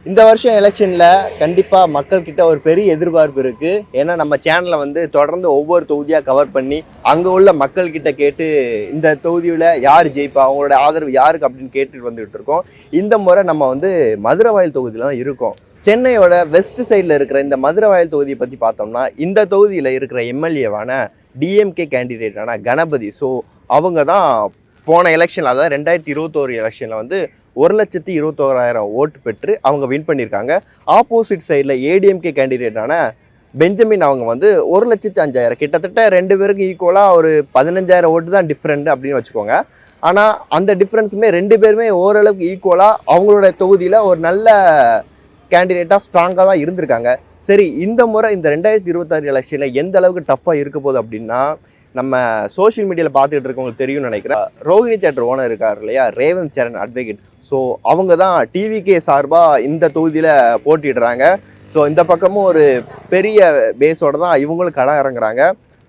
இந்த வருஷம் எலெக்ஷன்ல கண்டிப்பா மக்கள் கிட்ட ஒரு பெரிய எதிர்பார்ப்பு இருக்கு. ஏன்னா நம்ம சேனலை வந்து தொடர்ந்து ஒவ்வொரு தொகுதியா கவர் பண்ணி அங்க உள்ள மக்கள் கிட்ட கேட்டு இந்த தொகுதியில யார் ஜெயிப்பா, அவங்களோட ஆதரவு யாருக்கு அப்படின்னு கேட்டுட்டு வந்துட்டு இருக்கோம். இந்த முறை நம்ம வந்து மதுரவாயல் தொகுதியில தான் இருக்கோம். சென்னையோட வெஸ்ட் சைடில் இருக்கிற இந்த மதுரவாயல் தொகுதியை பற்றி பார்த்தோம்னா இந்த தொகுதியில் இருக்கிற எம்எல்ஏவான டிஎம்கே கேண்டிடேட்டான கணபதி. ஸோ அவங்க தான் போன எலெக்ஷன், அதாவது 2021 எலெக்ஷனில் வந்து 1,21,000 ஓட்டு பெற்று அவங்க வின் பண்ணியிருக்காங்க. ஆப்போசிட் சைடில் ஏடிஎம்கே கேண்டிடேட்டான பெஞ்சமின் அவங்க வந்து 1,05,000, கிட்டத்தட்ட ரெண்டு பேருக்கு ஈக்குவலாக ஒரு 15,000 ஓட்டு தான் டிஃப்ரெண்ட் அப்படின்னு வச்சுக்கோங்க. ஆனால் அந்த டிஃப்ரென்ஸுமே ரெண்டு பேருமே ஓரளவுக்கு ஈக்குவலாக அவங்களோட தொகுதியில் ஒரு நல்ல கேண்டிடேட்டாக ஸ்ட்ராங்காக தான் இருந்திருக்காங்க. சரி, இந்த முறை இந்த 2026 எலெக்ஷனில் எந்த அளவுக்கு டஃப்பாக இருக்க போகுது அப்படின்னா, நம்ம சோஷியல் மீடியாவில் பார்த்துட்டு இருக்கவங்களுக்கு தெரியும்னு நினைக்கிறேன். ரோஹிணி தியேட்டர் ஓனர் இருக்கார் இல்லையா, ரேவந்த் சரண் அட்வொகேட். ஸோ அவங்க தான் டிவிகே சார்பாக இந்த தொகுதியில் போட்டிடுறாங்க. ஸோ இந்த பக்கமும் ஒரு பெரிய பேஸோடு தான் இவங்களும் களம் இறங்குறாங்க.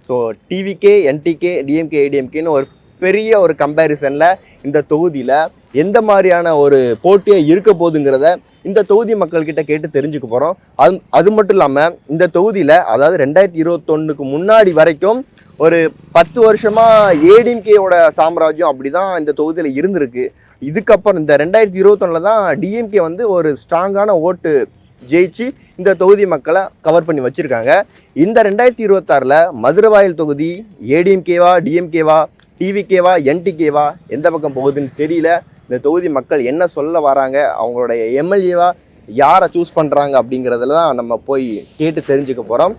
ஸோ டிவிகே, என்டிகே, டிஎம்கே, ஏடிஎம்கேன்னு ஒரு பெரிய ஒரு கம்பேரிசனில் இந்த தொகுதியில் எந்த மாதிரியான ஒரு போட்டியாக இருக்க போகுதுங்கிறத இந்த தொகுதி மக்கள்கிட்ட கேட்டு தெரிஞ்சுக்க போகிறோம். அது மட்டும் இல்லாமல் இந்த தொகுதியில், அதாவது 2021க்கு முன்னாடி வரைக்கும் ஒரு 10 வருஷமாக ஏடிஎம்கேயோட சாம்ராஜ்யம் அப்படி தான் இந்த தொகுதியில் இருந்திருக்கு. இதுக்கப்புறம் இந்த 2021 தான் டிஎம்கே வந்து ஒரு ஸ்ட்ராங்கான ஓட்டு ஜெயிச்சு இந்த தொகுதி மக்களை கவர் பண்ணி வச்சுருக்காங்க. இந்த 2026 மதுரவாயல் தொகுதி ஏடிஎம்கேவா, டிஎம்கேவா, டிவிகேவா, என்டிகேவா எந்த பக்கம் போகுதுன்னு தெரியல. இந்த தொகுதி மக்கள் என்ன சொல்ல வராங்க, அவங்களுடைய எம்எல்ஏவா யாரை சூஸ் பண்ணுறாங்க அப்படிங்கிறதுல தான் நம்ம போய் கேட்டு தெரிஞ்சுக்க போகிறோம்.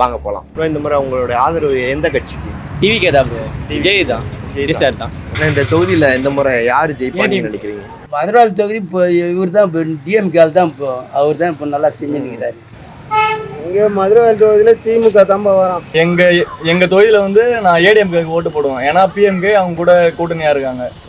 வாங்க போகலாம். அப்புறம் இந்த முறை உங்களுடைய ஆதரவு எந்த கட்சிக்கு? டிவிகே தான் ப்ரோ, விஜய் தான், விஜய் சார் தான். இந்த தொகுதியில் இந்த முறை யார் ஜெயிப்பான்னு நினைக்கிறீங்க? மதுரவாயல் தொகுதி இப்போ இவர் தான், இப்போ டிஎம்கேல் தான், இப்போ அவர் தான் இப்போ நல்லா செஞ்சுருக்கிறாரு. இங்கே மதுரவாயல் தொகுதியில் திமுக தான் வரோம். எங்கள் தொகுதியில் வந்து நான் ஏடிஎம்கேக்கு ஓட்டு போடுவேன். ஏன்னா பிஎம்கே அவங்க கூட கூட்டணியாக இருக்காங்க.